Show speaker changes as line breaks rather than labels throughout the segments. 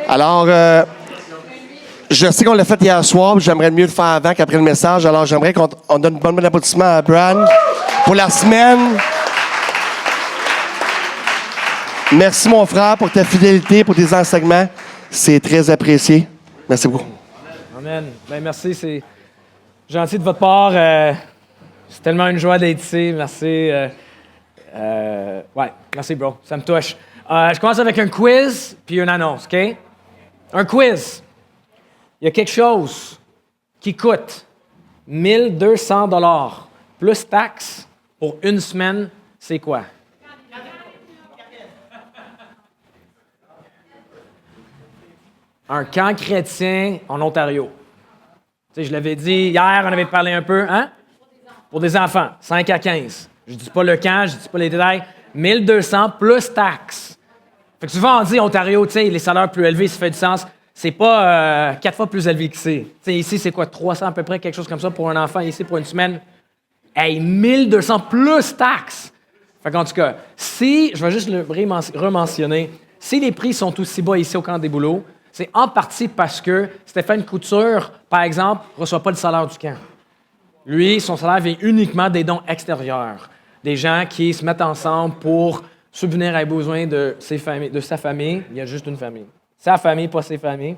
Alors, je sais qu'on l'a fait hier soir, mais j'aimerais mieux le faire avant qu'après le message. Alors, j'aimerais qu'on donne un bon applaudissement à Bran pour la semaine. Merci, mon frère, pour ta fidélité, pour tes enseignements. C'est très apprécié. Merci beaucoup.
Amen. Ben, merci, c'est gentil de votre part. C'est tellement une joie d'être ici. Merci. Merci, bro. Ça me touche. Je commence avec un quiz puis une annonce, OK? Un quiz. Il y a quelque chose qui coûte 1 200 $ plus taxes pour une semaine. C'est quoi? Un camp chrétien en Ontario. Tu sais, je l'avais dit hier, on avait parlé un peu, hein? Pour des enfants, 5 à 15. Je ne dis pas le camp, je ne dis pas les détails. 1 200 plus taxes. Fait que souvent, on dit Ontario, tu sais, les salaires plus élevés, ça fait du sens. C'est pas 4 fois plus élevé qu'ici. Tu sais, ici, c'est quoi, 300 à peu près, quelque chose comme ça pour un enfant, ici, pour une semaine? Hey, 1 200 plus taxes! Fait qu'en tout cas, si, je vais juste le rementionner, si les prix sont aussi bas ici au Camp des Bouleaux, c'est en partie parce que Stéphane Couture, par exemple, ne reçoit pas le salaire du camp. Lui, son salaire vient uniquement des dons extérieurs. Des gens qui se mettent ensemble pour subvenir aux besoins de sa famille. Il y a juste une famille. Sa famille, pas ses familles.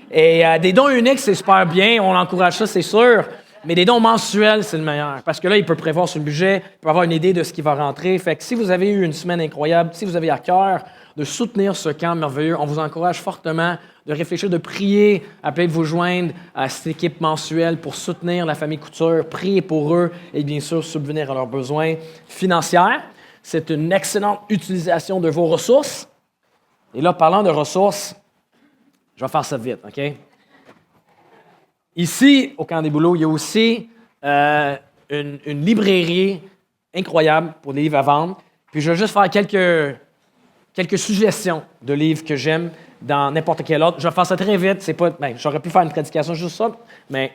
Et des dons uniques, c'est super bien. On encourage ça, c'est sûr. Mais des dons mensuels, c'est le meilleur. Parce que là, il peut prévoir son budget, il peut avoir une idée de ce qui va rentrer. Fait que si vous avez eu une semaine incroyable, si vous avez à cœur de soutenir ce camp merveilleux, on vous encourage fortement de réfléchir, de prier, appelez de vous joindre à cette équipe mensuelle pour soutenir la famille Couture, prier pour eux et bien sûr subvenir à leurs besoins financiers. C'est une excellente utilisation de vos ressources. Et là, parlant de ressources, je vais faire ça vite, OK? Ici, au Camp des Bouleaux, il y a aussi une librairie incroyable pour des livres à vendre. Puis je vais juste faire quelques suggestions de livres que j'aime dans n'importe quel autre. Je vais faire ça très vite. J'aurais pu faire une prédication juste ça, mais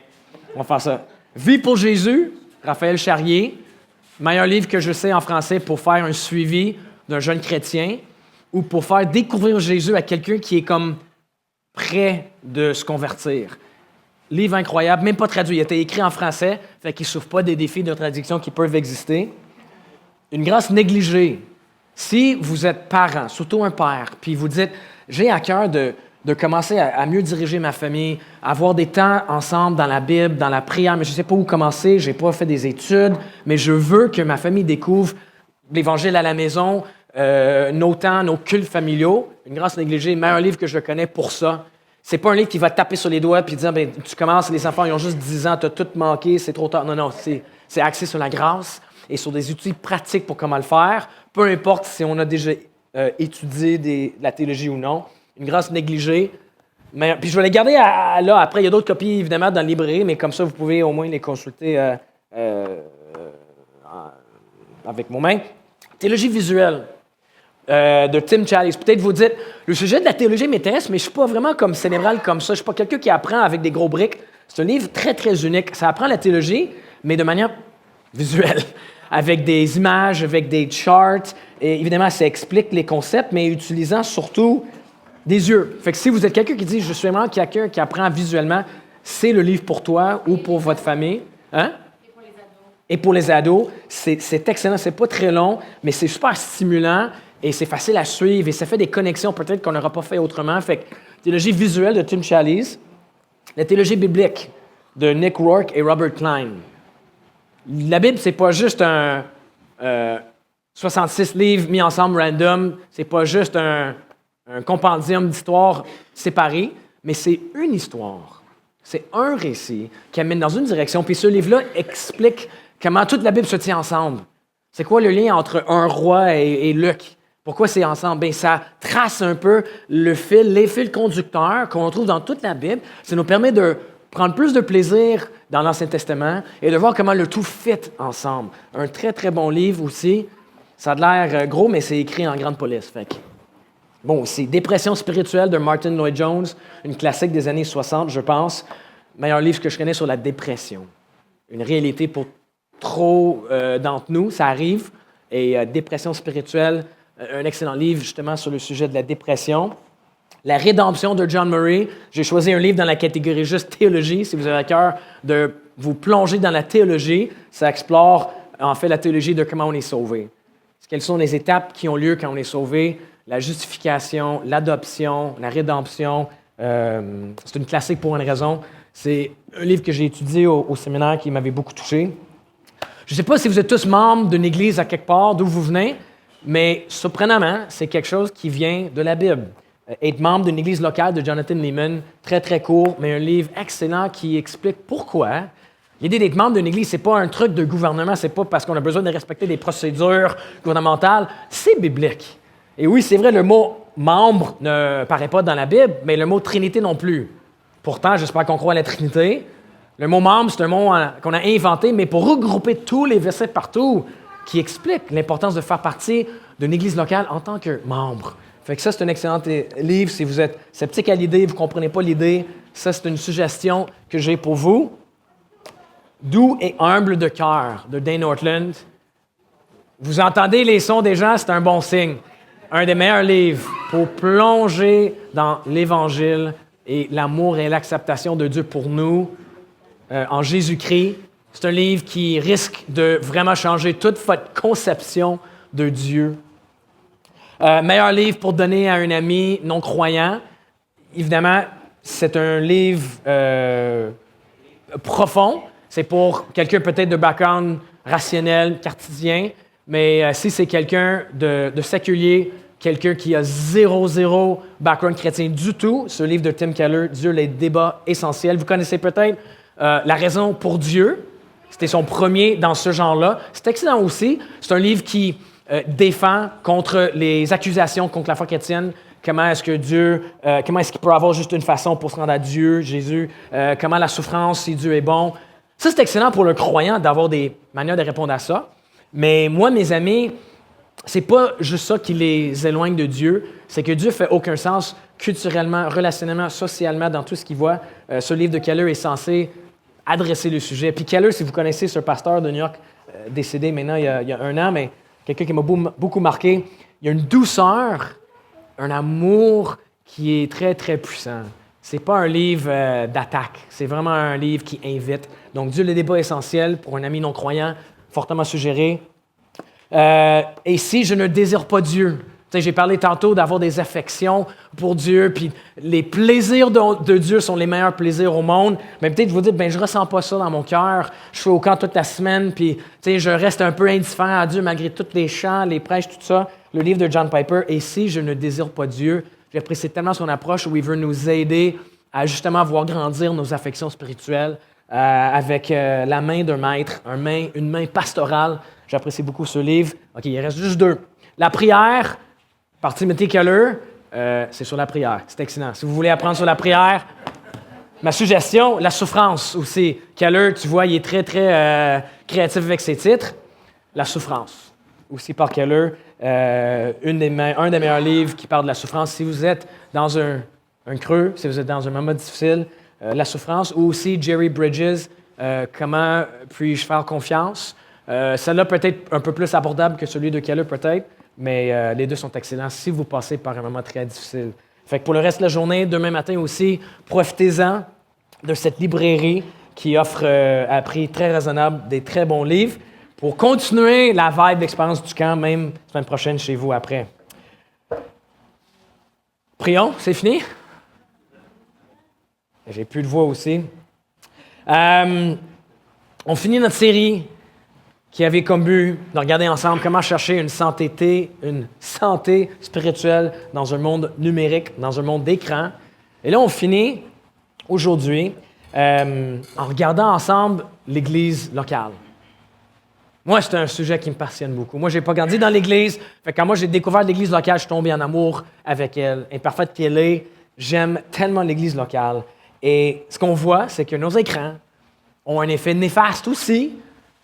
on va faire ça. Vie pour Jésus, Raphaël Charrier. Meilleur livre que je sais en français pour faire un suivi d'un jeune chrétien ou pour faire découvrir Jésus à quelqu'un qui est comme prêt de se convertir. Livre incroyable, même pas traduit. Il a été écrit en français, fait qu'il ne souffre pas des défis de traduction qui peuvent exister. Une grâce négligée. Si vous êtes parent, surtout un père, puis vous dites « J'ai à cœur de commencer à mieux diriger ma famille, à avoir des temps ensemble dans la Bible, dans la prière, mais je ne sais pas où commencer, je n'ai pas fait des études, mais je veux que ma famille découvre l'Évangile à la maison, nos temps, nos cultes familiaux. » Une grâce négligée, meilleur livre que je connais pour ça. C'est pas un livre qui va te taper sur les doigts et dire « Tu commences, les enfants, ils ont juste 10 ans, tu as tout manqué, c'est trop tard. » Non, c'est axé sur la grâce et sur des outils pratiques pour comment le faire, peu importe si on a déjà étudié de la théologie ou non. Une grâce négligée. Puis je vais les garder là. Après, il y a d'autres copies, évidemment, dans la librairie, mais comme ça, vous pouvez au moins les consulter avec vos mains. Théologie visuelle de Tim Challies. Peut-être vous dites, le sujet de la théologie m'intéresse, mais je ne suis pas vraiment comme cérébral comme ça. Je ne suis pas quelqu'un qui apprend avec des gros briques. C'est un livre très, très unique. Ça apprend la théologie, mais de manière visuelle, avec des images, avec des charts. Et évidemment, ça explique les concepts, mais utilisant surtout des yeux. Fait que si vous êtes quelqu'un qui dit « Je suis vraiment quelqu'un qui apprend visuellement », c'est le livre pour toi ou pour votre famille. Hein? Et pour les ados, c'est excellent. C'est pas très long, mais c'est super stimulant et c'est facile à suivre et ça fait des connexions peut-être qu'on n'aura pas fait autrement. Fait que théologie visuelle de Tim Challies, la théologie biblique de Nick Rourke et Robert Klein. La Bible, c'est pas juste un 66 livres mis ensemble random, c'est pas juste un compendium d'histoires séparées, mais c'est une histoire. C'est un récit qui amène dans une direction. Puis ce livre-là explique comment toute la Bible se tient ensemble. C'est quoi le lien entre un roi et Luc? Pourquoi c'est ensemble? Bien, ça trace un peu les fils conducteurs qu'on trouve dans toute la Bible. Ça nous permet de prendre plus de plaisir dans l'Ancien Testament et de voir comment le tout fit ensemble. Un très, très bon livre aussi. Ça a l'air gros, mais c'est écrit en grande police. Fait que, bon, c'est Dépression spirituelle de Martin Lloyd-Jones, une classique des années 60, je pense. Meilleur livre que je connais sur la dépression. Une réalité pour trop d'entre nous, ça arrive. et Dépression spirituelle, un excellent livre justement sur le sujet de la dépression. La rédemption de John Murray. J'ai choisi un livre dans la catégorie juste théologie, si vous avez à cœur de vous plonger dans la théologie. Ça explore en fait la théologie de comment on est sauvé. Quelles sont les étapes qui ont lieu quand on est sauvé, la justification, l'adoption, la rédemption. C'est une classique pour une raison. C'est un livre que j'ai étudié au séminaire qui m'avait beaucoup touché. Je ne sais pas si vous êtes tous membres d'une église à quelque part, d'où vous venez, mais surprenamment, c'est quelque chose qui vient de la Bible. Être membre d'une église locale de Jonathan Leeman, très, très court, mais un livre excellent qui explique pourquoi. L'idée d'être membre d'une église, ce n'est pas un truc de gouvernement, ce n'est pas parce qu'on a besoin de respecter des procédures gouvernementales, c'est biblique. Et oui, c'est vrai, le mot « membre » ne paraît pas dans la Bible, mais le mot « Trinité » non plus. Pourtant, j'espère qu'on croit à la Trinité. Le mot « membre », c'est un mot qu'on a inventé, mais pour regrouper tous les versets partout qui expliquent l'importance de faire partie d'une église locale en tant que membre. Fait que ça, c'est un excellent livre. Si vous êtes sceptique à l'idée, vous ne comprenez pas l'idée, ça, c'est une suggestion que j'ai pour vous. Doux et humble de cœur, de Dane Ortland. Vous entendez les sons des gens, c'est un bon signe. Un des meilleurs livres pour plonger dans l'Évangile et l'amour et l'acceptation de Dieu pour nous en Jésus-Christ. C'est un livre qui risque de vraiment changer toute votre conception de Dieu. Meilleur livre pour donner à un ami non-croyant. Évidemment, c'est un livre profond. C'est pour quelqu'un peut-être de background rationnel, cartésien, mais si c'est quelqu'un de séculier, quelqu'un qui a zéro background chrétien du tout, ce livre de Tim Keller, Dieu, les débats essentiels. Vous connaissez peut-être La raison pour Dieu. C'était son premier dans ce genre-là. C'est excellent aussi. C'est un livre qui défend contre les accusations contre la foi chrétienne. Comment est-ce qu'il peut avoir juste une façon pour se rendre à Dieu, Jésus? Comment la souffrance, si Dieu est bon? Ça, c'est excellent pour le croyant d'avoir des manières de répondre à ça. Mais moi, mes amis, c'est pas juste ça qui les éloigne de Dieu. C'est que Dieu fait aucun sens culturellement, relationnellement, socialement, dans tout ce qu'il voit. Ce livre de Keller est censé adresser le sujet. Puis Keller, si vous connaissez ce pasteur de New York, décédé maintenant il y a 1 an, mais quelqu'un qui m'a beaucoup marqué, il y a une douceur, un amour qui est très, très puissant. C'est pas un livre d'attaque, c'est vraiment un livre qui invite. Donc, Dieu, le débat essentiel pour un ami non-croyant, fortement suggéré. Et si je ne désire pas Dieu, j'ai parlé tantôt d'avoir des affections pour Dieu, puis les plaisirs de Dieu sont les meilleurs plaisirs au monde. Mais peut-être vous dites, je ne ressens pas ça dans mon cœur. Je suis au camp toute la semaine, puis je reste un peu indifférent à Dieu malgré tous les chants, les prêches, tout ça. Le livre de John Piper, « Et si je ne désire pas Dieu », j'apprécie tellement son approche où il veut nous aider à justement voir grandir nos affections spirituelles avec la main d'un maître, une main pastorale. J'apprécie beaucoup ce livre. OK, il reste juste 2. La prière, par Timothy Keller, c'est sur la prière. C'est excellent. Si vous voulez apprendre sur la prière, ma suggestion, la souffrance aussi. Keller, tu vois, il est très, très créatif avec ses titres. La souffrance, aussi par Keller. Un des meilleurs livres qui parle de la souffrance. Si vous êtes dans un creux, si vous êtes dans un moment difficile, la souffrance, ou aussi Jerry Bridges, comment puis-je faire confiance. Celle-là peut être un peu plus abordable que celui de Keller peut-être, mais les deux sont excellents si vous passez par un moment très difficile. Fait que pour le reste de la journée, demain matin aussi, profitez-en de cette librairie qui offre à prix très raisonnable des très bons livres pour continuer la vibe d'expérience du camp, même la semaine prochaine chez vous après. Prions, c'est fini? J'ai plus de voix aussi. On finit notre série qui avait comme but de regarder ensemble comment chercher une santé spirituelle dans un monde numérique, dans un monde d'écran. Et là, on finit aujourd'hui en regardant ensemble l'Église locale. Moi, c'est un sujet qui me passionne beaucoup. Moi, je n'ai pas grandi dans l'Église. Fait que quand moi, j'ai découvert l'Église locale, je suis tombé en amour avec elle. Imparfaite qu'elle est, j'aime tellement l'Église locale. Et ce qu'on voit, c'est que nos écrans ont un effet néfaste aussi.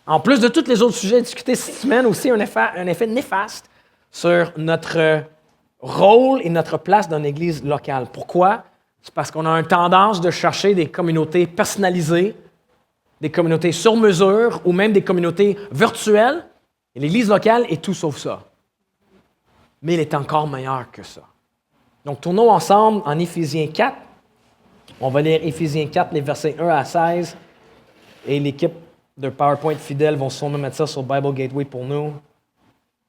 En plus de tous les autres sujets discutés cette semaine, aussi un effet néfaste sur notre rôle et notre place dans l'Église locale. Pourquoi? C'est parce qu'on a une tendance de chercher des communautés personnalisées, des communautés sur mesure ou même des communautés virtuelles Et l'Église locale est tout sauf ça. Mais elle est encore meilleure que ça. Donc, tournons ensemble en Éphésiens 4. On va lire Éphésiens 4, les versets 1 à 16. Et l'équipe de PowerPoint fidèle vont sûrement mettre ça sur Bible Gateway pour nous,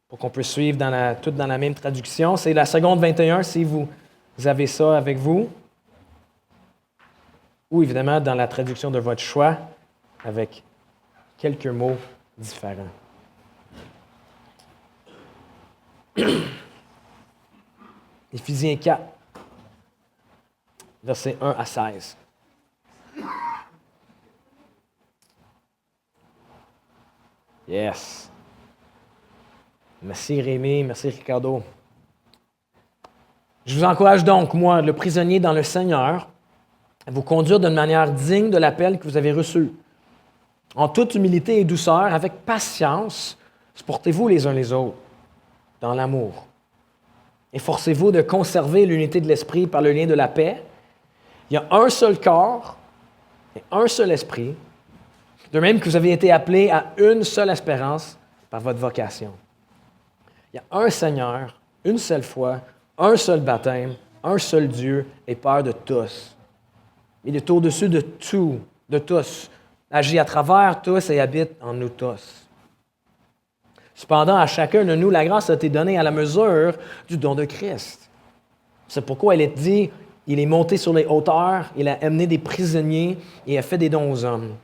pour qu'on puisse suivre tout dans la même traduction. C'est la seconde 21, si vous avez ça avec vous. Ou évidemment dans la traduction de votre choix, avec quelques mots différents. Éphésiens 4, versets 1 à 16. Yes. Merci Rémi, merci Ricardo. Je vous encourage donc, moi, le prisonnier dans le Seigneur, à vous conduire d'une manière digne de l'appel que vous avez reçu. En toute humilité et douceur, avec patience, supportez-vous les uns les autres, dans l'amour. Efforcez-vous de conserver l'unité de l'esprit par le lien de la paix. Il y a un seul corps et un seul esprit, de même que vous avez été appelés à une seule espérance par votre vocation. Il y a un Seigneur, une seule foi, un seul baptême, un seul Dieu et Père de tous. Il est au-dessus de tout, de tous, agit à travers tous et habite en nous tous. Cependant, à chacun de nous, la grâce a été donnée à la mesure du don de Christ. C'est pourquoi il est dit, il est monté sur les hauteurs, il a amené des prisonniers et a fait des dons aux hommes.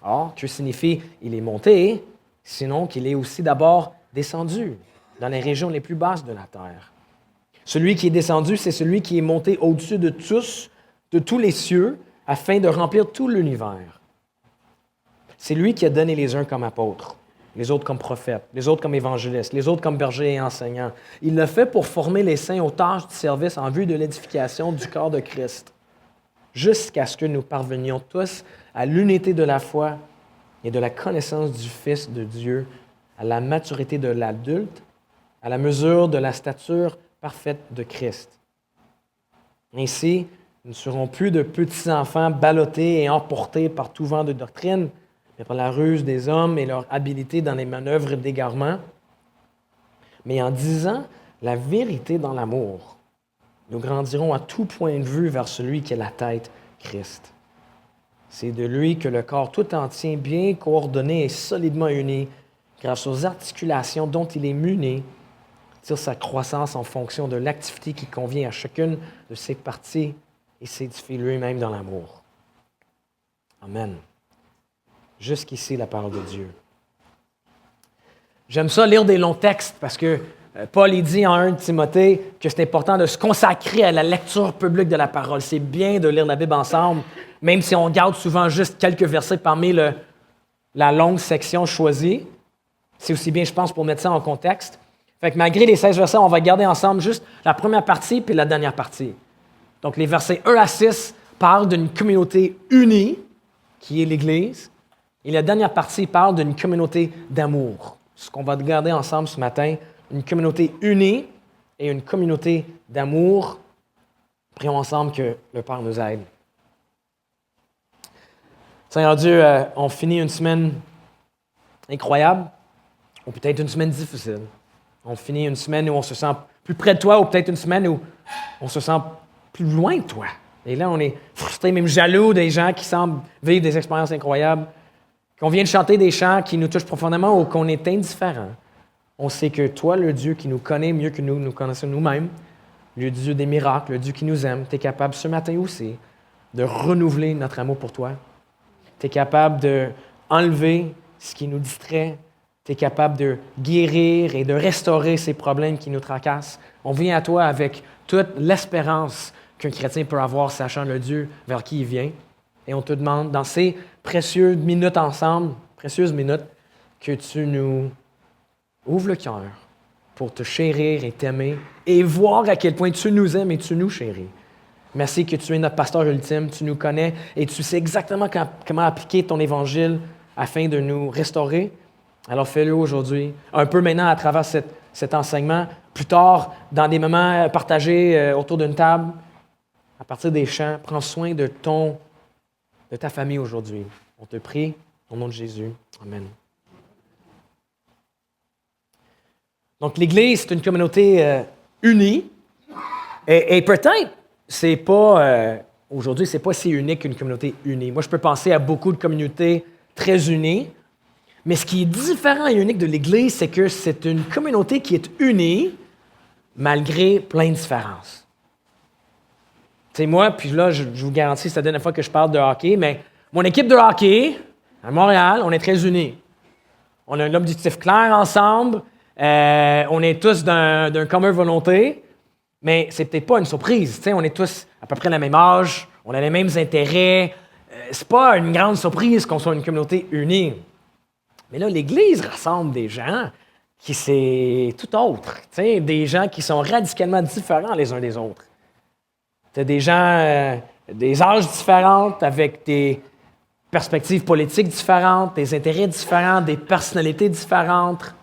Or, que signifie il est monté, sinon qu'il est aussi d'abord descendu dans les régions les plus basses de la terre. Celui qui est descendu, c'est celui qui est monté au-dessus de tous les cieux, afin de remplir tout l'univers. C'est lui qui a donné les uns comme apôtres, les autres comme prophètes, les autres comme évangélistes, les autres comme bergers et enseignants. Il l'a fait pour former les saints aux tâches du service en vue de l'édification du corps de Christ, jusqu'à ce que nous parvenions tous à l'unité de la foi et de la connaissance du Fils de Dieu, à la maturité de l'adulte, à la mesure de la stature parfaite de Christ. Ainsi, nous ne serons plus de petits enfants ballottés et emportés par tout vent de doctrine, mais par la ruse des hommes et leur habileté dans les manœuvres d'égarement. Mais en disant la vérité dans l'amour, nous grandirons à tout point de vue vers celui qui est la tête, Christ. C'est de lui que le corps tout entier, bien coordonné et solidement uni, grâce aux articulations dont il est muni, tire sa croissance en fonction de l'activité qui convient à chacune de ses parties et s'édifie lui-même dans l'amour. Amen. Jusqu'ici, la parole de Dieu. J'aime ça lire des longs textes parce que Paul il dit en 1 Timothée que c'est important de se consacrer à la lecture publique de la parole. C'est bien de lire la Bible ensemble, même si on garde souvent juste quelques versets parmi la longue section choisie. C'est aussi bien, je pense, pour mettre ça en contexte. Fait que malgré les 16 versets, on va garder ensemble juste la première partie puis la dernière partie. Donc, les versets 1 à 6 parlent d'une communauté unie, qui est l'Église, et la dernière partie parle d'une communauté d'amour. Ce qu'on va regarder ensemble ce matin, une communauté unie et une communauté d'amour. Prions ensemble que le Père nous aide. Seigneur Dieu, on finit une semaine incroyable, ou peut-être une semaine difficile. On finit une semaine où on se sent plus près de toi, ou peut-être une semaine où on se sent plus loin de toi. Et là, on est frustré, même jaloux des gens qui semblent vivre des expériences incroyables, qu'on vient de chanter des chants qui nous touchent profondément ou qu'on est indifférent. On sait que toi, le Dieu qui nous connaît mieux que nous connaissons nous-mêmes, le Dieu des miracles, le Dieu qui nous aime, tu es capable ce matin aussi de renouveler notre amour pour toi. Tu es capable d'enlever ce qui nous distrait. Tu es capable de guérir et de restaurer ces problèmes qui nous tracassent. On vient à toi avec toute l'espérance qu'un chrétien peut avoir, sachant le Dieu vers qui il vient. Et on te demande, dans ces précieuses minutes ensemble, que tu nous ouvres le cœur pour te chérir et t'aimer et voir à quel point tu nous aimes et tu nous chéris. Merci que tu es notre pasteur ultime, tu nous connais et tu sais exactement comment appliquer ton évangile afin de nous restaurer. Alors fais-le aujourd'hui, un peu maintenant à travers cet enseignement, plus tard dans des moments partagés autour d'une table, à partir des chants. Prends soin de ta famille aujourd'hui. On te prie au nom de Jésus. Amen. Donc, l'Église, c'est une communauté unie. Et peut-être, c'est pas... aujourd'hui, c'est pas si unique qu'une communauté unie. Moi, je peux penser à beaucoup de communautés très unies. Mais ce qui est différent et unique de l'Église, c'est que c'est une communauté qui est unie malgré plein de différences. Tu sais, moi, puis là, je vous garantis, c'est la dernière fois que je parle de hockey, mais mon équipe de hockey, à Montréal, on est très unis. On a un objectif clair ensemble. On est tous d'un commun volonté. Mais c'est peut-être pas une surprise. Tu sais, on est tous à peu près le même âge. On a les mêmes intérêts. C'est pas une grande surprise qu'on soit une communauté unie. Mais là, l'Église rassemble des gens qui c'est tout autre. Tu sais, des gens qui sont radicalement différents les uns des autres. Tu as des gens des âges différents, avec des perspectives politiques différentes, des intérêts différents, des personnalités différentes,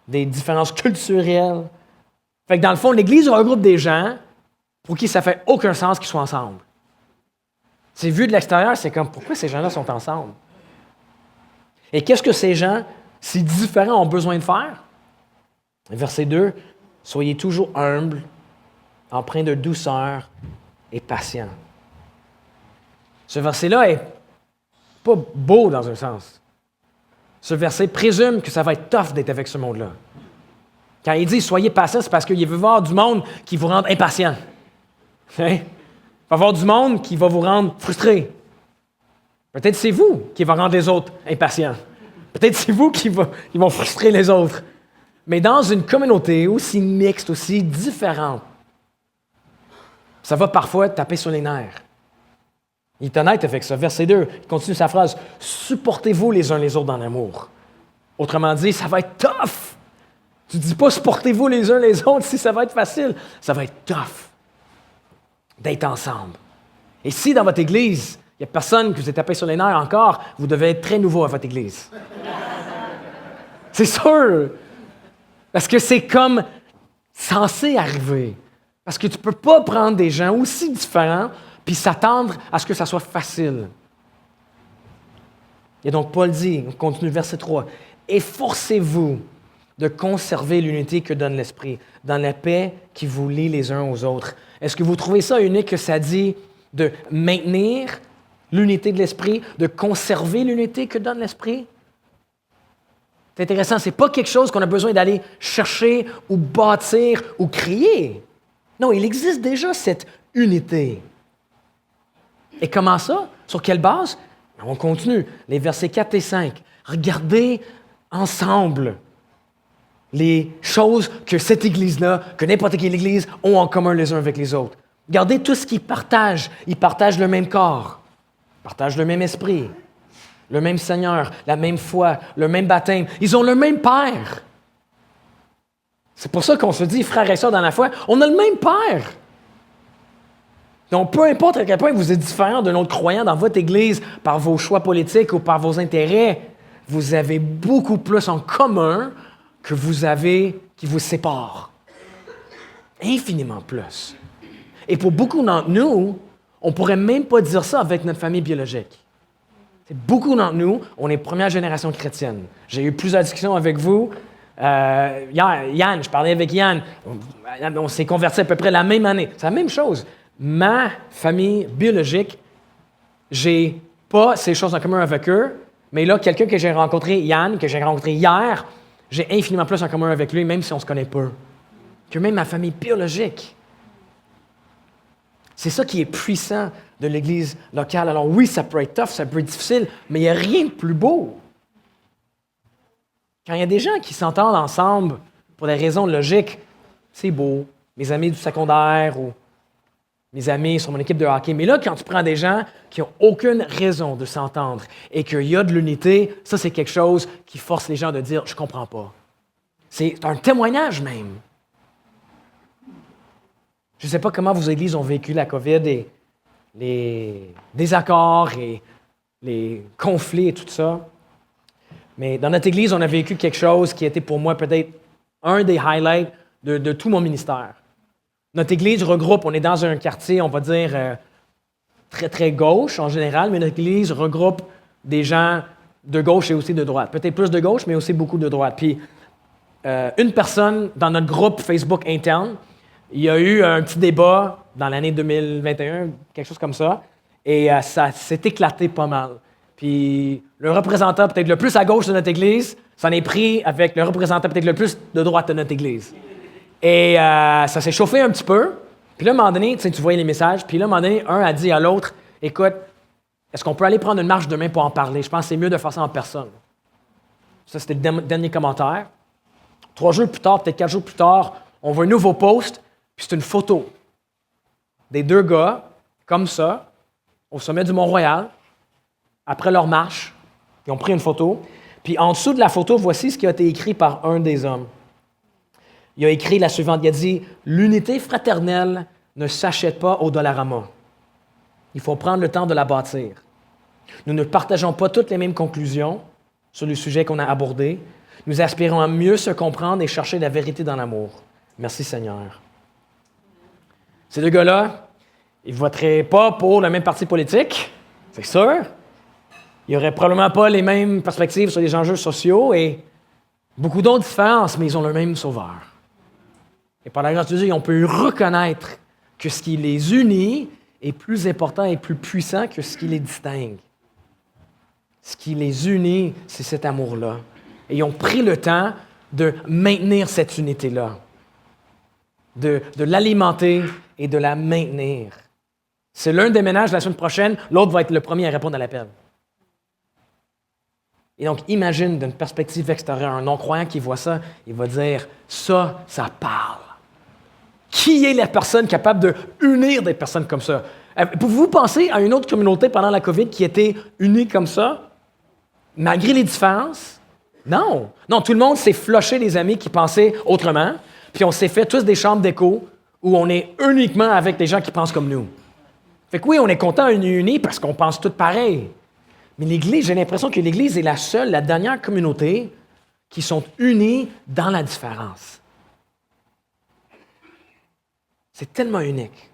des différences culturelles. Fait que dans le fond, l'Église regroupe des gens pour qui ça fait aucun sens qu'ils soient ensemble. C'est vu de l'extérieur, c'est comme, pourquoi ces gens-là sont ensemble? Et qu'est-ce que ces gens si différents ont besoin de faire? Verset 2, « Soyez toujours humbles, empreints de douceur et patients. » Ce verset-là est pas beau dans un sens. Ce verset présume que ça va être tough d'être avec ce monde-là. Quand il dit « Soyez patients », c'est parce qu'il veut voir du monde qui vous rende impatient. Hein? Il va voir du monde qui va vous rendre frustré. Peut-être c'est vous qui va rendre les autres impatients. Peut-être c'est vous qui vont frustrer les autres. Mais dans une communauté aussi mixte, aussi différente, ça va parfois taper sur les nerfs. Il est honnête avec ça. Verset 2, il continue sa phrase. « Supportez-vous les uns les autres dans l'amour. » Autrement dit, ça va être tough. Tu ne dis pas « supportez-vous les uns les autres » si ça va être facile. Ça va être tough d'être ensemble. Et si dans votre Église, il n'y a personne qui vous est tapé sur les nerfs encore, vous devez être très nouveau à votre Église. C'est sûr! Parce que c'est comme censé arriver. Parce que tu ne peux pas prendre des gens aussi différents puis s'attendre à ce que ça soit facile. Et donc Paul dit, on continue verset 3, « Efforcez-vous de conserver l'unité que donne l'Esprit, dans la paix qui vous lie les uns aux autres. » Est-ce que vous trouvez ça unique que ça dit de maintenir l'unité de l'Esprit, de conserver l'unité que donne l'Esprit? C'est intéressant, ce n'est pas quelque chose qu'on a besoin d'aller chercher ou bâtir ou créer. Non, il existe déjà cette unité. Et comment ça? Sur quelle base? On continue. Les versets 4 et 5. Regardez ensemble les choses que cette Église-là, que n'importe quelle Église, ont en commun les uns avec les autres. Regardez tout ce qu'ils partagent. Ils partagent le même corps, ils partagent le même esprit, le même Seigneur, la même foi, le même baptême. Ils ont le même Père. C'est pour ça qu'on se dit, frères et sœurs dans la foi, on a le même Père. Donc, peu importe à quel point vous êtes différent d'un autre croyant dans votre Église par vos choix politiques ou par vos intérêts, vous avez beaucoup plus en commun que vous avez qui vous séparent. Infiniment plus. Et pour beaucoup d'entre nous, on ne pourrait même pas dire ça avec notre famille biologique. Beaucoup d'entre nous, on est première génération chrétienne. J'ai eu plusieurs discussions avec vous. Yann, je parlais avec Yann. On s'est convertis à peu près la même année. C'est la même chose. Ma famille biologique, j'ai pas ces choses en commun avec eux, mais là, quelqu'un que j'ai rencontré, Yann, que j'ai rencontré hier, j'ai infiniment plus en commun avec lui, même si on se connaît pas, que même ma famille biologique. C'est ça qui est puissant de l'Église locale. Alors oui, ça peut être tough, ça peut être difficile, mais il n'y a rien de plus beau. Quand il y a des gens qui s'entendent ensemble pour des raisons logiques, c'est beau. Mes amis du secondaire ou mes amis sur mon équipe de hockey. Mais là, quand tu prends des gens qui n'ont aucune raison de s'entendre et qu'il y a de l'unité, ça, c'est quelque chose qui force les gens de dire « je ne comprends pas ». C'est un témoignage même. Je ne sais pas comment vos églises ont vécu la COVID et les désaccords et les conflits et tout ça. Mais dans notre église, on a vécu quelque chose qui était pour moi peut-être un des highlights de tout mon ministère. Notre église regroupe, on est dans un quartier, on va dire, très, très gauche en général, mais notre église regroupe des gens de gauche et aussi de droite. Peut-être plus de gauche, mais aussi beaucoup de droite. Puis, une personne dans notre groupe Facebook interne. Il y a eu un petit débat dans l'année 2021, quelque chose comme ça, et ça s'est éclaté pas mal. Puis le représentant peut-être le plus à gauche de notre Église s'en est pris avec le représentant peut-être le plus de droite de notre Église. Et ça s'est chauffé un petit peu. Puis là, à un moment donné, tu voyais les messages, puis là, à un moment donné, un a dit à l'autre, « Écoute, est-ce qu'on peut aller prendre une marche demain pour en parler? Je pense que c'est mieux de faire ça en personne. » Ça, c'était le dernier commentaire. 3 jours plus tard, peut-être 4 jours plus tard, on voit un nouveau post, puis c'est une photo des 2 gars, comme ça, au sommet du Mont-Royal, après leur marche. Ils ont pris une photo. Puis en dessous de la photo, voici ce qui a été écrit par un des hommes. Il a écrit la suivante. Il a dit « L'unité fraternelle ne s'achète pas au Dollarama. Il faut prendre le temps de la bâtir. Nous ne partageons pas toutes les mêmes conclusions sur le sujet qu'on a abordé. Nous aspirons à mieux se comprendre et chercher la vérité dans l'amour. Merci Seigneur. » Ces 2 gars-là, ils ne voteraient pas pour le même parti politique, c'est sûr. Ils n'auraient probablement pas les mêmes perspectives sur les enjeux sociaux et beaucoup d'autres différences, mais ils ont le même sauveur. Et par la grâce de Dieu, on peut reconnaître que ce qui les unit est plus important et plus puissant que ce qui les distingue. Ce qui les unit, c'est cet amour-là. Et ils ont pris le temps de maintenir cette unité-là, de l'alimenter et de la maintenir. C'est l'un des ménages la semaine prochaine, l'autre va être le premier à répondre à l'appel. Et donc, imagine d'une perspective extérieure, un non-croyant qui voit ça, il va dire « ça parle ». Qui est la personne capable de unir des personnes comme ça? Pouvez-vous penser à une autre communauté pendant la COVID qui était unie comme ça, malgré les différences? Non. Non, tout le monde s'est floché des amis qui pensaient autrement, puis on s'est fait tous des chambres d'écho où on est uniquement avec des gens qui pensent comme nous. Fait que oui, on est content, on est unis parce qu'on pense tous pareil. Mais l'Église, j'ai l'impression que l'Église est la dernière communauté qui sont unis dans la différence. C'est tellement unique.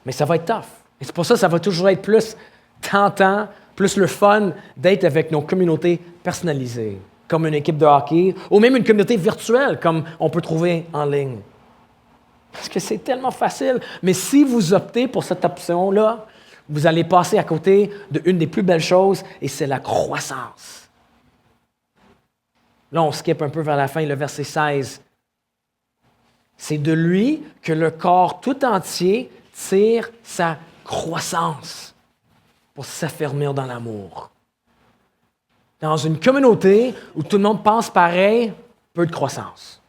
Mais ça va être tough. Et c'est pour ça que ça va toujours être plus tentant, plus le fun d'être avec nos communautés personnalisées, comme une équipe de hockey, ou même une communauté virtuelle, comme on peut trouver en ligne. Parce que c'est tellement facile. Mais si vous optez pour cette option-là, vous allez passer à côté d'une des plus belles choses, et c'est la croissance. Là, on skip un peu vers la fin, le verset 16. C'est de lui que le corps tout entier tire sa croissance pour s'affermir dans l'amour. Dans une communauté où tout le monde pense pareil, peu de croissance.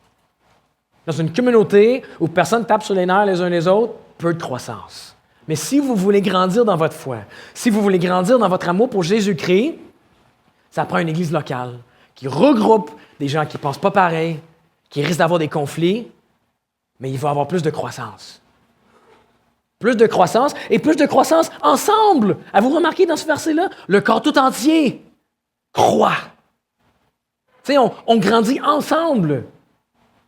Dans une communauté où personne tape sur les nerfs les uns les autres, peu de croissance. Mais si vous voulez grandir dans votre foi, si vous voulez grandir dans votre amour pour Jésus-Christ, ça prend une église locale qui regroupe des gens qui ne pensent pas pareil, qui risquent d'avoir des conflits, mais il va y avoir plus de croissance. Plus de croissance et plus de croissance ensemble. Avez-vous remarqué dans ce verset-là? Le corps tout entier croît. Tu sais, on grandit ensemble.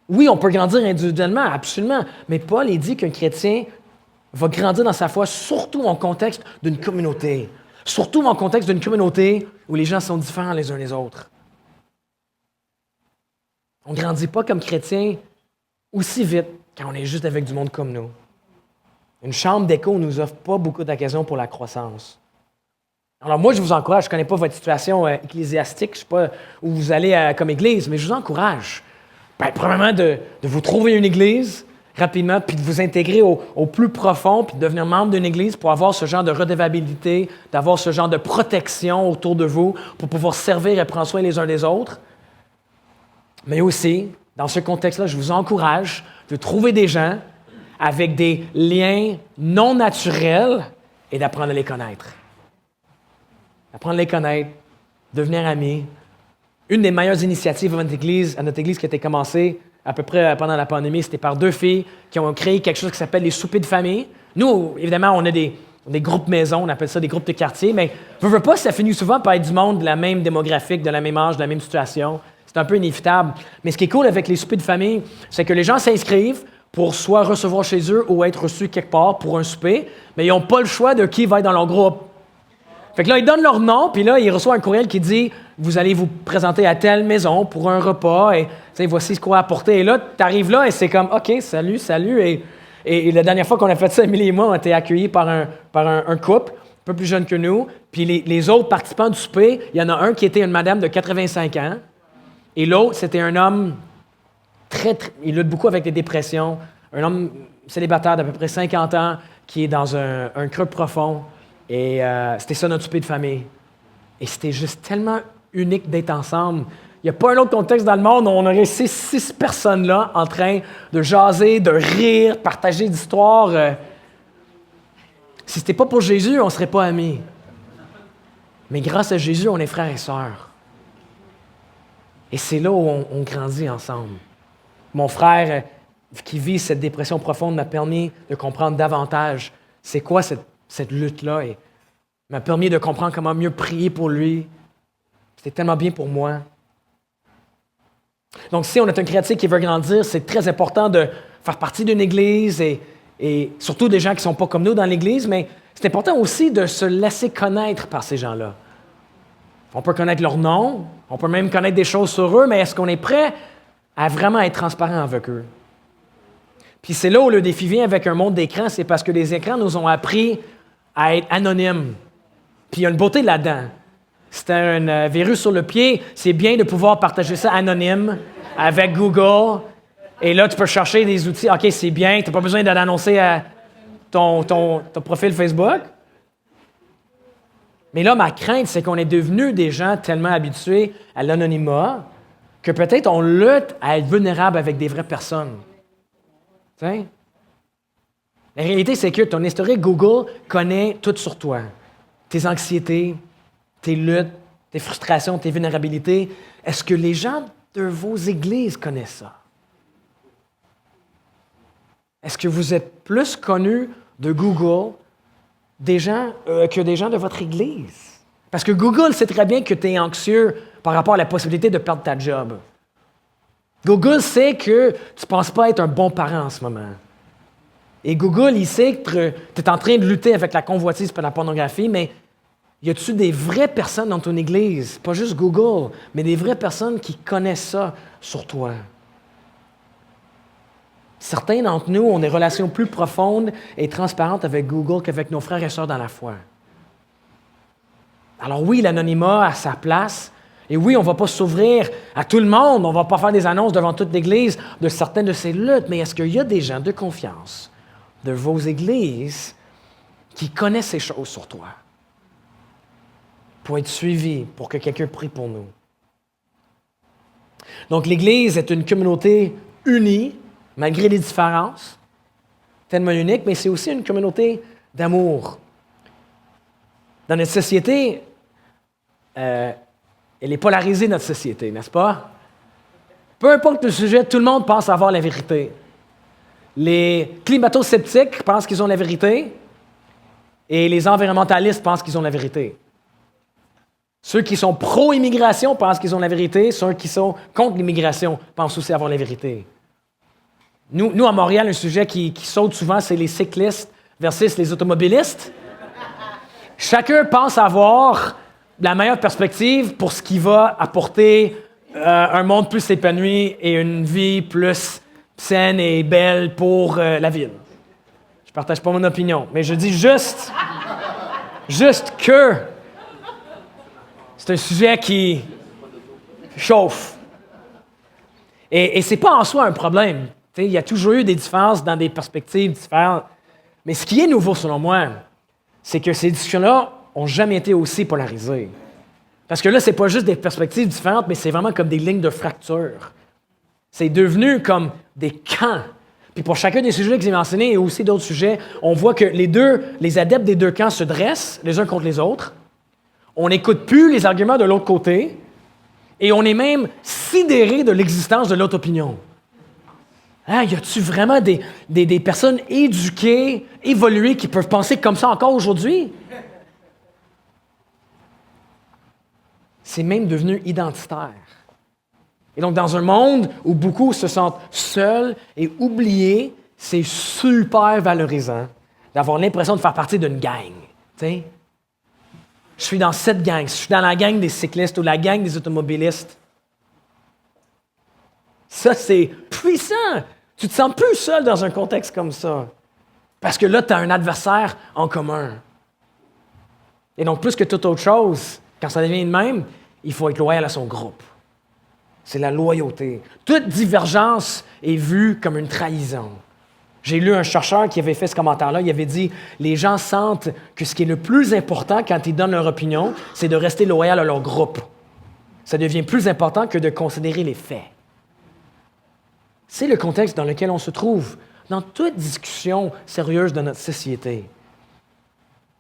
Oui, on peut grandir individuellement, absolument, mais Paul il dit qu'un chrétien va grandir dans sa foi, surtout en contexte d'une communauté. Surtout en contexte d'une communauté où les gens sont différents les uns des autres. On ne grandit pas comme chrétien aussi vite quand on est juste avec du monde comme nous. Une chambre d'écho ne nous offre pas beaucoup d'occasions pour la croissance. Alors moi, je vous encourage, je ne connais pas votre situation ecclésiastique, je ne sais pas où vous allez comme église, mais je vous encourage, premièrement, de vous trouver une église rapidement, puis de vous intégrer au plus profond, puis de devenir membre d'une église pour avoir ce genre de redevabilité, d'avoir ce genre de protection autour de vous, pour pouvoir servir et prendre soin les uns des autres. Mais aussi, dans ce contexte-là, je vous encourage de trouver des gens avec des liens non naturels et d'apprendre à les connaître. Apprendre à les connaître, devenir amis. Une des meilleures initiatives à notre église qui a été commencée à peu près pendant la pandémie, c'était par 2 filles qui ont créé quelque chose qui s'appelle les soupers de famille. Nous, évidemment, on a des groupes maisons, on appelle ça des groupes de quartier, mais veux pas, ça finit souvent par être du monde de la même démographique, de la même âge, de la même situation. C'est un peu inévitable. Mais ce qui est cool avec les soupers de famille, c'est que les gens s'inscrivent pour soit recevoir chez eux ou être reçus quelque part pour un souper, mais ils n'ont pas le choix de qui va être dans leur groupe. Fait que là, ils donnent leur nom, puis là, ils reçoivent un courriel qui dit « Vous allez vous présenter à telle maison pour un repas » et sais, voici ce qu'on a apporté. Et là, tu arrives là et c'est comme, OK, salut, salut. Et la dernière fois qu'on a fait ça, Émilie et moi, on a été accueillis par un couple, un peu plus jeune que nous. Puis les autres participants du souper, il y en a un qui était une madame de 85 ans. Et l'autre, c'était un homme il lutte beaucoup avec les dépressions. Un homme célibataire d'à peu près 50 ans qui est dans un creux profond. Et c'était ça notre souper de famille. Et c'était juste tellement unique d'être ensemble. Il n'y a pas un autre contexte dans le monde où on aurait ces 6 personnes-là en train de jaser, de rire, partager d'histoires. Si ce n'était pas pour Jésus, on ne serait pas amis. Mais grâce à Jésus, on est frères et sœurs. Et c'est là où on grandit ensemble. Mon frère qui vit cette dépression profonde m'a permis de comprendre davantage c'est quoi cette lutte-là et m'a permis de comprendre comment mieux prier pour lui. C'était tellement bien pour moi. Donc, si on est un chrétien qui veut grandir, c'est très important de faire partie d'une église et surtout des gens qui ne sont pas comme nous dans l'église, mais c'est important aussi de se laisser connaître par ces gens-là. On peut connaître leur nom, on peut même connaître des choses sur eux, mais est-ce qu'on est prêt à vraiment être transparent avec eux? Puis c'est là où le défi vient avec un monde d'écran, c'est parce que les écrans nous ont appris à être anonymes. Puis il y a une beauté là-dedans. C'était un virus sur le pied, c'est bien de pouvoir partager ça anonyme avec Google. Et là, tu peux chercher des outils. OK, c'est bien, tu n'as pas besoin d'annoncer à ton profil Facebook. Mais là, ma crainte, c'est qu'on est devenus des gens tellement habitués à l'anonymat que peut-être on lutte à être vulnérable avec des vraies personnes. T'sais? La réalité, c'est que ton historique Google connaît tout sur toi. Tes anxiétés, tes luttes, tes frustrations, tes vulnérabilités. Est-ce que les gens de vos églises connaissent ça? Est-ce que vous êtes plus connus de Google que des gens de votre église? Parce que Google sait très bien que tu es anxieux par rapport à la possibilité de perdre ta job. Google sait que tu ne penses pas être un bon parent en ce moment. Et Google, il sait que tu es en train de lutter avec la convoitise et la pornographie, mais y a-tu des vraies personnes dans ton église, pas juste Google, mais des vraies personnes qui connaissent ça sur toi? Certains d'entre nous ont des relations plus profondes et transparentes avec Google qu'avec nos frères et sœurs dans la foi. Alors oui, l'anonymat a sa place. Et oui, on ne va pas s'ouvrir à tout le monde. On ne va pas faire des annonces devant toute l'Église de certaines de ces luttes. Mais est-ce qu'il y a des gens de confiance de vos églises qui connaissent ces choses sur toi pour être suivis, pour que quelqu'un prie pour nous? Donc l'Église est une communauté unie, malgré les différences, tellement unique, mais c'est aussi une communauté d'amour. Dans notre société, elle est polarisée, notre société, n'est-ce pas? Peu importe le sujet, tout le monde pense avoir la vérité. Les climato-sceptiques pensent qu'ils ont la vérité et les environnementalistes pensent qu'ils ont la vérité. Ceux qui sont pro-immigration pensent qu'ils ont la vérité, ceux qui sont contre l'immigration pensent aussi avoir la vérité. Nous, à Montréal, un sujet qui saute souvent, c'est les cyclistes versus les automobilistes. Chacun pense avoir la meilleure perspective pour ce qui va apporter un monde plus épanoui et une vie plus saine et belle pour la ville. Je ne partage pas mon opinion, mais je dis juste que c'est un sujet qui chauffe. Et ce n'est pas en soi un problème. Il y a toujours eu des différences dans des perspectives différentes. Mais ce qui est nouveau, selon moi, c'est que ces discussions-là n'ont jamais été aussi polarisées. Parce que là, ce n'est pas juste des perspectives différentes, mais c'est vraiment comme des lignes de fracture. C'est devenu comme des camps. Puis pour chacun des sujets que j'ai mentionnés et aussi d'autres sujets, on voit que les adeptes des deux camps se dressent les uns contre les autres. On n'écoute plus les arguments de l'autre côté et on est même sidéré de l'existence de l'autre opinion. Hein, y a-tu vraiment des personnes éduquées, évoluées, qui peuvent penser comme ça encore aujourd'hui? C'est même devenu identitaire. Et donc, dans un monde où beaucoup se sentent seuls et oubliés, c'est super valorisant d'avoir l'impression de faire partie d'une gang. T'sais? Je suis dans cette gang, je suis dans la gang des cyclistes ou la gang des automobilistes. Ça, c'est puissant. Tu te sens plus seul dans un contexte comme ça. Parce que là, tu as un adversaire en commun. Et donc, plus que toute autre chose, quand ça devient de même, il faut être loyal à son groupe. C'est la loyauté. Toute divergence est vue comme une trahison. J'ai lu un chercheur qui avait fait ce commentaire-là. Il avait dit « Les gens sentent que ce qui est le plus important quand ils donnent leur opinion, c'est de rester loyal à leur groupe. Ça devient plus important que de considérer les faits. » C'est le contexte dans lequel on se trouve dans toute discussion sérieuse de notre société.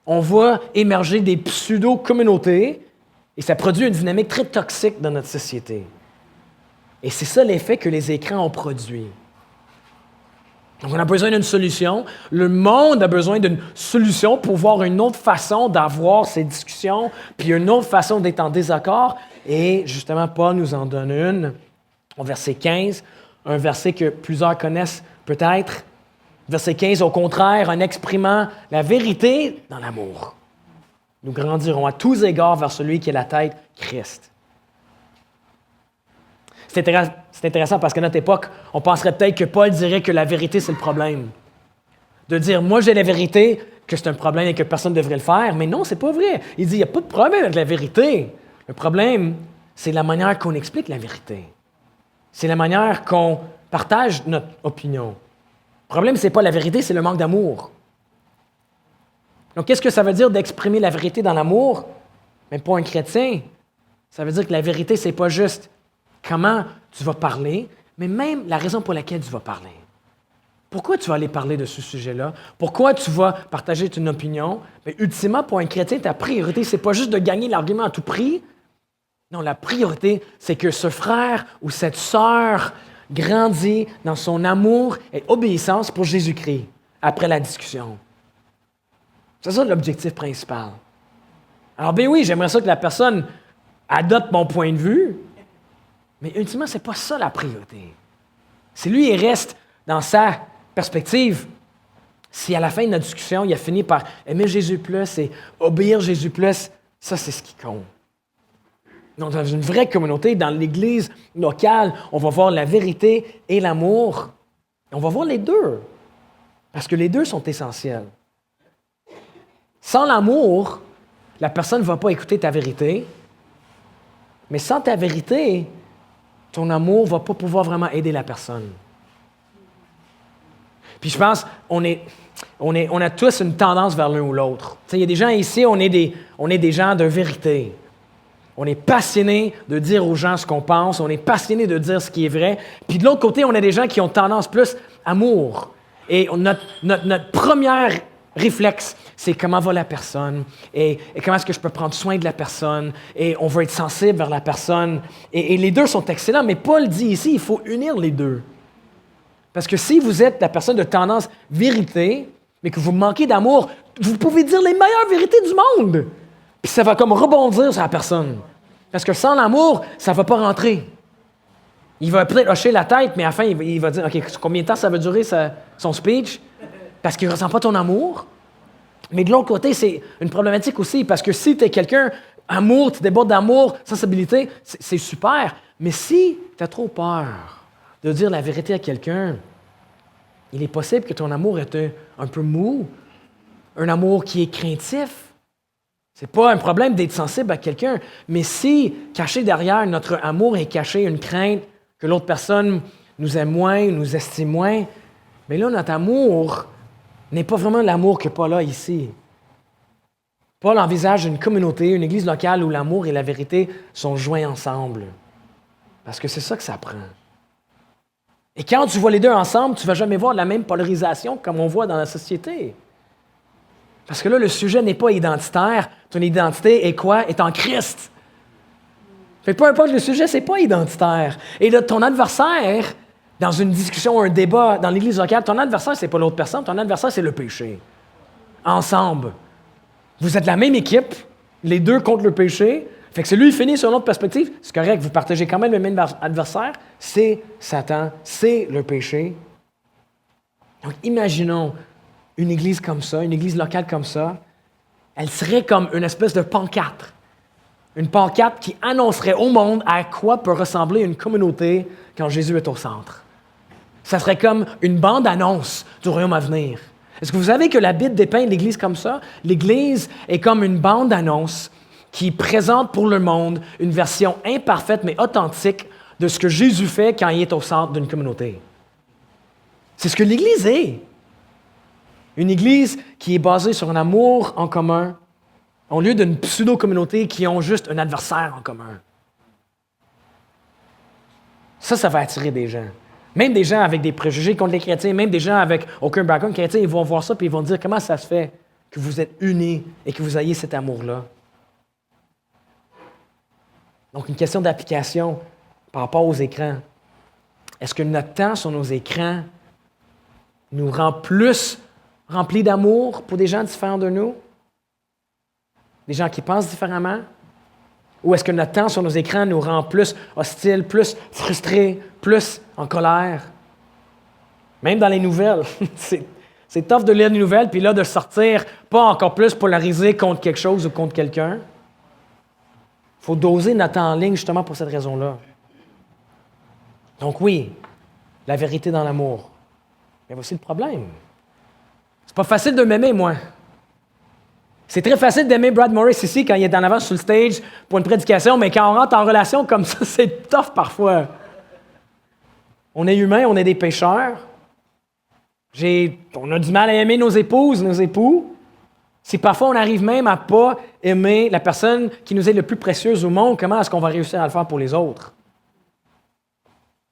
On voit émerger des pseudo-communautés et ça produit une dynamique très toxique dans notre société. Et c'est ça l'effet que les écrans ont produit. Donc, on a besoin d'une solution. Le monde a besoin d'une solution pour voir une autre façon d'avoir ces discussions, puis une autre façon d'être en désaccord. Et justement, Paul nous en donne une, au verset 15, un verset que plusieurs connaissent peut-être. Verset 15, au contraire, en exprimant la vérité dans l'amour. Nous grandirons à tous égards vers celui qui est la tête, Christ. C'est intéressant parce qu'à notre époque, on penserait peut-être que Paul dirait que la vérité, c'est le problème. De dire, moi j'ai la vérité, que c'est un problème et que personne ne devrait le faire. Mais non, c'est pas vrai. Il dit, il n'y a pas de problème avec la vérité. Le problème, c'est la manière qu'on explique la vérité. C'est la manière qu'on partage notre opinion. Le problème, ce n'est pas la vérité, c'est le manque d'amour. Donc, qu'est-ce que ça veut dire d'exprimer la vérité dans l'amour? Même pour un chrétien, ça veut dire que la vérité, ce n'est pas juste comment tu vas parler, mais même la raison pour laquelle tu vas parler. Pourquoi tu vas aller parler de ce sujet-là? Pourquoi tu vas partager ton opinion? Mais ultimement, pour un chrétien, ta priorité, ce n'est pas juste de gagner l'argument à tout prix. Non, la priorité, c'est que ce frère ou cette sœur grandit dans son amour et obéissance pour Jésus-Christ après la discussion. C'est ça l'objectif principal. Alors, bien oui, j'aimerais ça que la personne adopte mon point de vue, mais ultimement, ce n'est pas ça la priorité. Si lui, il reste dans sa perspective, si à la fin de notre discussion, il a fini par aimer Jésus plus et obéir Jésus plus, ça, c'est ce qui compte. Donc, dans une vraie communauté, dans l'Église locale, on va voir la vérité et l'amour. Et on va voir les deux, parce que les deux sont essentiels. Sans l'amour, la personne ne va pas écouter ta vérité, mais sans ta vérité, ton amour ne va pas pouvoir vraiment aider la personne. Puis je pense, on a tous une tendance vers l'un ou l'autre. Il y a des gens ici, on est des gens de vérité. On est passionnés de dire aux gens ce qu'on pense, on est passionnés de dire ce qui est vrai. Puis de l'autre côté, on a des gens qui ont tendance plus amour. Et notre première réflexe, c'est comment va la personne et comment est-ce que je peux prendre soin de la personne et on veut être sensible vers la personne. Et les deux sont excellents, mais Paul dit ici, il faut unir les deux. Parce que si vous êtes la personne de tendance vérité, mais que vous manquez d'amour, vous pouvez dire les meilleures vérités du monde. Puis ça va comme rebondir sur la personne. Parce que sans l'amour, ça ne va pas rentrer. Il va peut-être hocher la tête, mais à la fin, il va dire, OK, combien de temps ça va durer son speech? Parce qu'il ne ressent pas ton amour. Mais de l'autre côté, c'est une problématique aussi, parce que si tu es quelqu'un, amour, tu débordes d'amour, sensibilité, c'est super. Mais si tu as trop peur de dire la vérité à quelqu'un, il est possible que ton amour est un peu mou, un amour qui est craintif. C'est pas un problème d'être sensible à quelqu'un, mais si, caché derrière notre amour est caché une crainte que l'autre personne nous aime moins, nous estime moins, mais là, notre amour n'est pas vraiment l'amour que Paul a ici. Paul envisage une communauté, une église locale où l'amour et la vérité sont joints ensemble. Parce que c'est ça que ça prend. Et quand tu vois les deux ensemble, tu ne vas jamais voir la même polarisation comme on voit dans la société. Parce que là, le sujet n'est pas identitaire. Ton identité est quoi? Est en Christ. Fait que peu importe le sujet, c'est pas identitaire. Et là, ton adversaire, dans une discussion, un débat dans l'église locale, ton adversaire, c'est pas l'autre personne, ton adversaire, c'est le péché. Ensemble. Vous êtes la même équipe, les deux contre le péché. Fait que si lui, il finit sur une autre perspective, c'est correct, vous partagez quand même le même adversaire, c'est Satan, c'est le péché. Donc, imaginons une église comme ça, une église locale comme ça, elle serait comme une espèce de pancarte Une pancarte qui annoncerait au monde à quoi peut ressembler une communauté quand Jésus est au centre. Ça serait comme une bande-annonce du royaume à venir. Est-ce que vous savez que la Bible dépeint l'Église comme ça? L'Église est comme une bande-annonce qui présente pour le monde une version imparfaite mais authentique de ce que Jésus fait quand il est au centre d'une communauté. C'est ce que l'Église est. Une Église qui est basée sur un amour en commun, au lieu d'une pseudo-communauté qui ont juste un adversaire en commun. Ça va attirer des gens. Même des gens avec des préjugés contre les chrétiens, même des gens avec aucun background chrétien, ils vont voir ça et ils vont dire comment ça se fait que vous êtes unis et que vous ayez cet amour-là. Donc, une question d'application par rapport aux écrans. Est-ce que notre temps sur nos écrans nous rend plus remplis d'amour pour des gens différents de nous? Des gens qui pensent différemment? Ou est-ce que notre temps sur nos écrans nous rend plus hostiles, plus frustrés, plus en colère? Même dans les nouvelles. C'est tough de lire les nouvelles, puis là, de sortir pas encore plus polarisé contre quelque chose ou contre quelqu'un. Il faut doser notre temps en ligne justement pour cette raison-là. Donc oui, la vérité dans l'amour. Mais voici le problème. C'est pas facile de m'aimer, moi. C'est très facile d'aimer Brad Morris ici quand il est en avant sur le stage pour une prédication, mais quand on rentre en relation comme ça, c'est tough parfois. On est humain, on est des pécheurs. On a du mal à aimer nos épouses, nos époux. Si parfois on arrive même à ne pas aimer la personne qui nous est le plus précieuse au monde, comment est-ce qu'on va réussir à le faire pour les autres?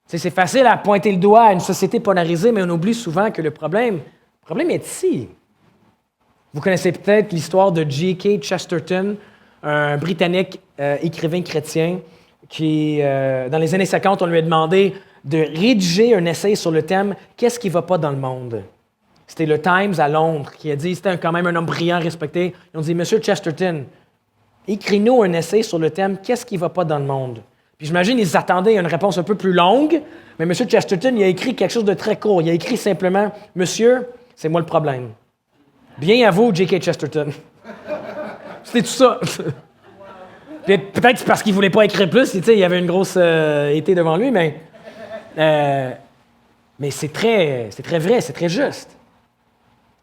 C'est facile à pointer le doigt à une société polarisée, mais on oublie souvent que le problème est ici. Vous connaissez peut-être l'histoire de G.K. Chesterton, un Britannique écrivain chrétien qui, dans les années 50, on lui a demandé de rédiger un essai sur le thème « Qu'est-ce qui ne va pas dans le monde ?» C'était le Times à Londres qui a dit, c'était quand même un homme brillant, respecté. Ils ont dit « Monsieur Chesterton, écris-nous un essai sur le thème « Qu'est-ce qui ne va pas dans le monde ?» Puis j'imagine ils attendaient une réponse un peu plus longue, mais M. Chesterton, il a écrit quelque chose de très court. Il a écrit simplement « Monsieur, c'est moi le problème. » Bien à vous, J.K. Chesterton. C'était tout ça. Peut-être c'est parce qu'il ne voulait pas écrire plus. Il y avait une grosse été devant lui, mais c'est très vrai, c'est très juste.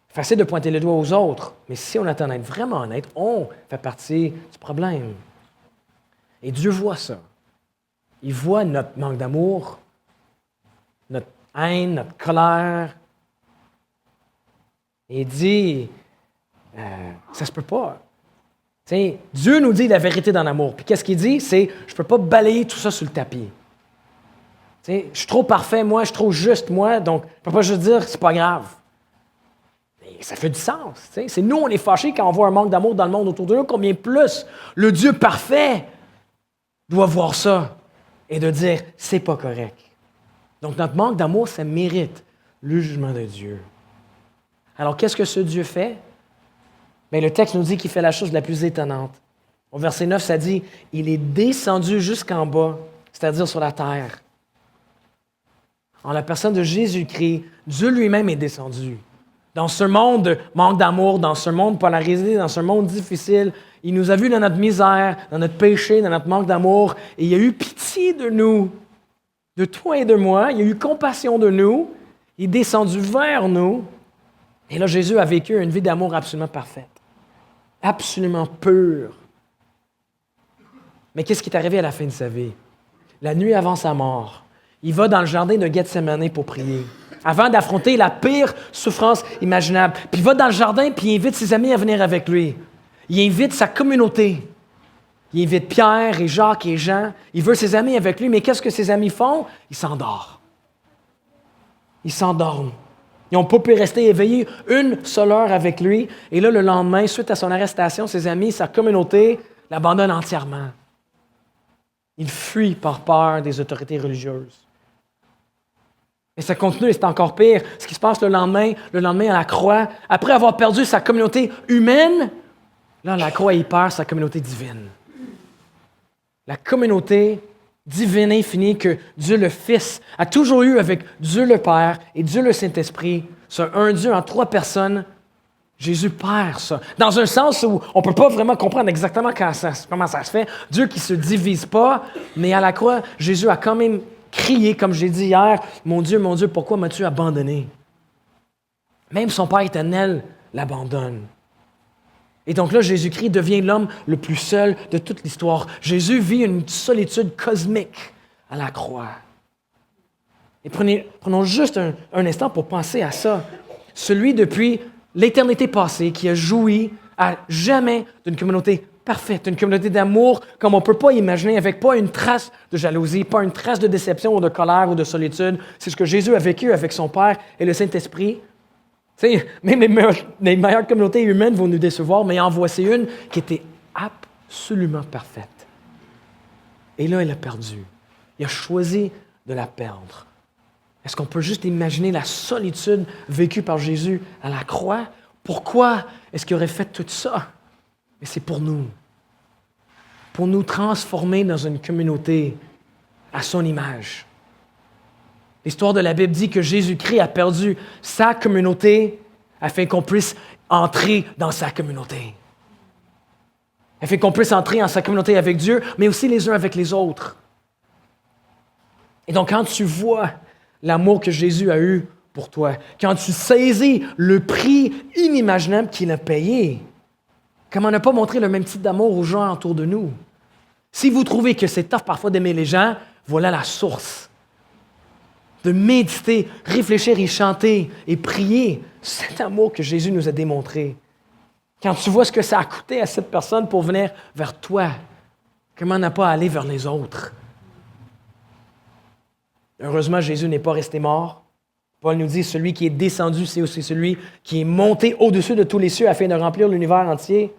Facile de pointer le doigt aux autres, mais si on attend d'être vraiment honnête, on fait partie du problème. Et Dieu voit ça. Il voit notre manque d'amour, notre haine, notre colère. Et il dit, ça se peut pas. T'sais, Dieu nous dit la vérité dans l'amour. Puis qu'est-ce qu'il dit? C'est, je ne peux pas balayer tout ça sur le tapis. T'sais, je suis trop parfait, moi, je suis trop juste, moi, donc je ne peux pas juste dire, c'est pas grave. Et ça fait du sens. T'sais. C'est nous, on est fâchés quand on voit un manque d'amour dans le monde autour de nous, combien plus le Dieu parfait doit voir ça et de dire, c'est pas correct. Donc notre manque d'amour, ça mérite le jugement de Dieu. Alors, qu'est-ce que ce Dieu fait? Bien, le texte nous dit qu'il fait la chose la plus étonnante. Au verset 9, ça dit « Il est descendu jusqu'en bas, c'est-à-dire sur la terre. » En la personne de Jésus-Christ, Dieu lui-même est descendu. Dans ce monde de manque d'amour, dans ce monde polarisé, dans ce monde difficile, il nous a vus dans notre misère, dans notre péché, dans notre manque d'amour, et il a eu pitié de nous, de toi et de moi. Il a eu compassion de nous. Il est descendu vers nous. Et là, Jésus a vécu une vie d'amour absolument parfaite, absolument pure. Mais qu'est-ce qui est arrivé à la fin de sa vie? La nuit avant sa mort, il va dans le jardin de Gethsémani pour prier, avant d'affronter la pire souffrance imaginable. Puis il va dans le jardin, puis il invite ses amis à venir avec lui. Il invite sa communauté. Il invite Pierre et Jacques et Jean. Il veut ses amis avec lui, mais qu'est-ce que ses amis font? Ils s'endorment. Ils s'endorment. Ils n'ont pas pu rester éveillés une seule heure avec lui. Et là, le lendemain, suite à son arrestation, ses amis, sa communauté l'abandonnent entièrement. Ils fuient par peur des autorités religieuses. Et ça continue, et c'est encore pire. Ce qui se passe le lendemain à la croix, après avoir perdu sa communauté humaine, là, à la croix, il perd sa communauté divine. La communauté divine infinie que Dieu le Fils a toujours eu avec Dieu le Père et Dieu le Saint-Esprit, c'est un Dieu en 3 personnes Jésus perd ça. Dans un sens où on ne peut pas vraiment comprendre exactement comment ça se fait. Dieu qui ne se divise pas, mais à la croix, Jésus a quand même crié, comme j'ai dit hier, mon Dieu, pourquoi m'as-tu abandonné? Même son Père éternel l'abandonne. Et donc là, Jésus-Christ devient l'homme le plus seul de toute l'histoire. Jésus vit une solitude cosmique à la croix. Et prenons juste un instant pour penser à ça. Celui depuis l'éternité passée qui a joui à jamais d'une communauté parfaite, une communauté d'amour comme on ne peut pas imaginer, avec pas une trace de jalousie, pas une trace de déception ou de colère ou de solitude. C'est ce que Jésus a vécu avec son Père et le Saint-Esprit. Tu sais, même les meilleures communautés humaines vont nous décevoir, mais en voici une qui était absolument parfaite. Et là, il a perdu. Il a choisi de la perdre. Est-ce qu'on peut juste imaginer la solitude vécue par Jésus à la croix? Pourquoi est-ce qu'il aurait fait tout ça? Mais c'est pour nous transformer dans une communauté à son image. L'histoire de la Bible dit que Jésus-Christ a perdu sa communauté afin qu'on puisse entrer dans sa communauté. Afin qu'on puisse entrer dans sa communauté avec Dieu, mais aussi les uns avec les autres. Et donc, quand tu vois l'amour que Jésus a eu pour toi, quand tu saisis le prix inimaginable qu'il a payé, comment ne pas montrer le même type d'amour aux gens autour de nous? Si vous trouvez que c'est tough parfois d'aimer les gens, voilà la source. De méditer, réfléchir et chanter et prier cet amour que Jésus nous a démontré. Quand tu vois ce que ça a coûté à cette personne pour venir vers toi, comment ne pas aller vers les autres? Heureusement, Jésus n'est pas resté mort. Paul nous dit, celui qui est descendu, c'est aussi celui qui est monté au-dessus de tous les cieux afin de remplir l'univers entier.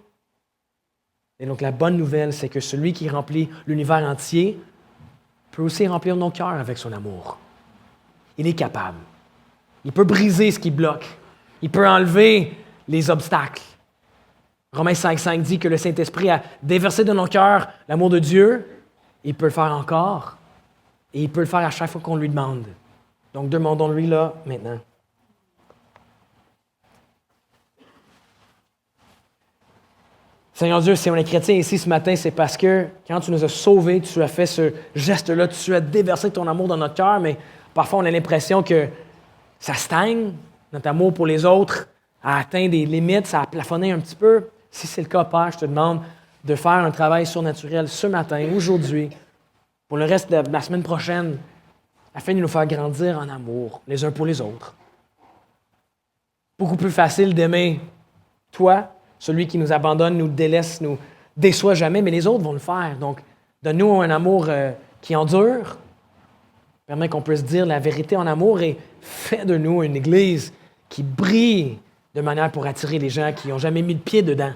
Et donc, la bonne nouvelle, c'est que celui qui remplit l'univers entier peut aussi remplir nos cœurs avec son amour. Il est capable. Il peut briser ce qui bloque. Il peut enlever les obstacles. Romains 5,5 dit que le Saint-Esprit a déversé dans nos cœurs l'amour de Dieu. Il peut le faire encore. Et il peut le faire à chaque fois qu'on lui demande. Donc, demandons-lui là, maintenant. Seigneur Dieu, si on est chrétien ici ce matin, c'est parce que quand tu nous as sauvés, tu as fait ce geste-là, tu as déversé ton amour dans notre cœur, mais parfois on a l'impression que ça stagne, notre amour pour les autres a atteint des limites, ça a plafonné un petit peu. Si c'est le cas, Père, je te demande de faire un travail surnaturel ce matin, aujourd'hui, pour le reste de la semaine prochaine, afin de nous faire grandir en amour, les uns pour les autres. Beaucoup plus facile d'aimer toi, celui qui nous abandonne, nous délaisse, nous déçoit jamais, mais les autres vont le faire. Donc, donne-nous un amour qui endure, permet qu'on puisse dire la vérité en amour et fais de nous une Église qui brille de manière pour attirer les gens qui n'ont jamais mis le pied dedans.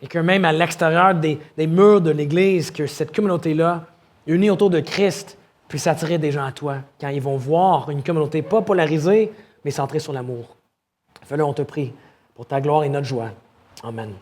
Et que même à l'extérieur des murs de l'Église, que cette communauté-là, unie autour de Christ, puisse attirer des gens à toi quand ils vont voir une communauté pas polarisée, mais centrée sur l'amour. Fais-le, on te prie, pour ta gloire et notre joie. Amen.